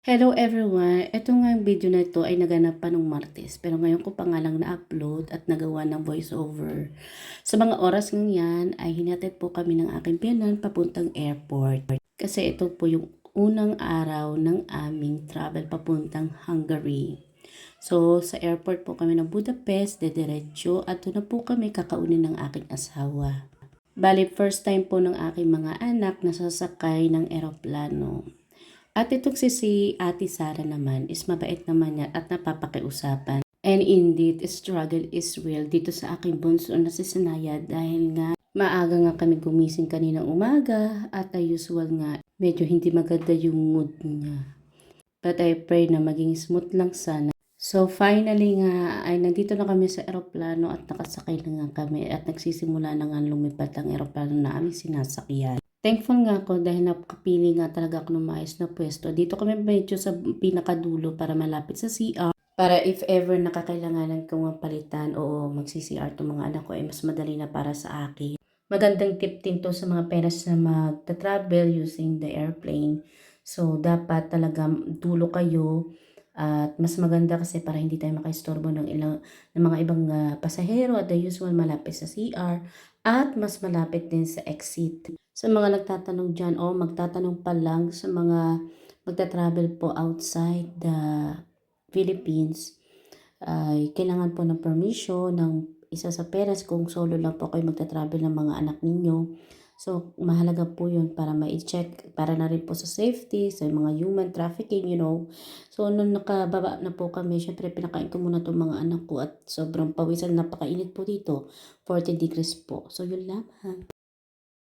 Hello everyone! Ito nga yung video na ito ay naganap pa nung Martes. Pero ngayon ko pa nga lang na-upload at nagawa ng voiceover. Sa mga oras ng yan ay hinatid po kami ng aking piyanan papuntang airport. Kasi ito po yung unang araw ng aming travel papuntang Hungary. So sa airport po kami ng Budapest, dediretso at doon na po kami kakaunin ng aking asawa. Bali first time po ng aking mga anak na sasakay ng eroplano. At itong si Ate Sara naman is mabait naman yan at napapakiusapan. And indeed, struggle is real dito sa aking bunso na si Sanaya dahil nga maaga nga kami gumising kaninang umaga at usual nga medyo hindi maganda yung mood niya. But I pray na maging smooth lang sana. So finally nga ay nandito na kami sa eroplano at nakasakay na nga kami at nagsisimula na nga lumipad ang eroplano na aming sinasakyan. Thankful nga ako dahil nakapili nga talaga ako ng maayos na pwesto. Dito kami medyo sa pinakadulo para malapit sa CR. Para if ever nakakailanganan kong palitan o magsi-CR itong mga anak ko ay mas madali na para sa akin. Magandang tip din to sa mga parents na magta-travel using the airplane. So dapat talaga dulo kayo at mas maganda kasi para hindi tayo makaistorbo ng mga ibang pasahero at the usual malapit sa CR at mas malapit din sa exit. Sa mga nagtatanong dyan o magtatanong pa lang sa mga magta-travel po outside the Philippines, ay kailangan po ng permission ng isa sa parents kung solo lang po kayo magta-travel ng mga anak ninyo. So, mahalaga po yun para ma-check, para na rin po sa safety, sa mga human trafficking, So, nung nakababa na po kami, syempre pinakain ko muna itong mga anak ko at sobrang pawisan, napakainit po dito, 40 degrees po. So, yun lang.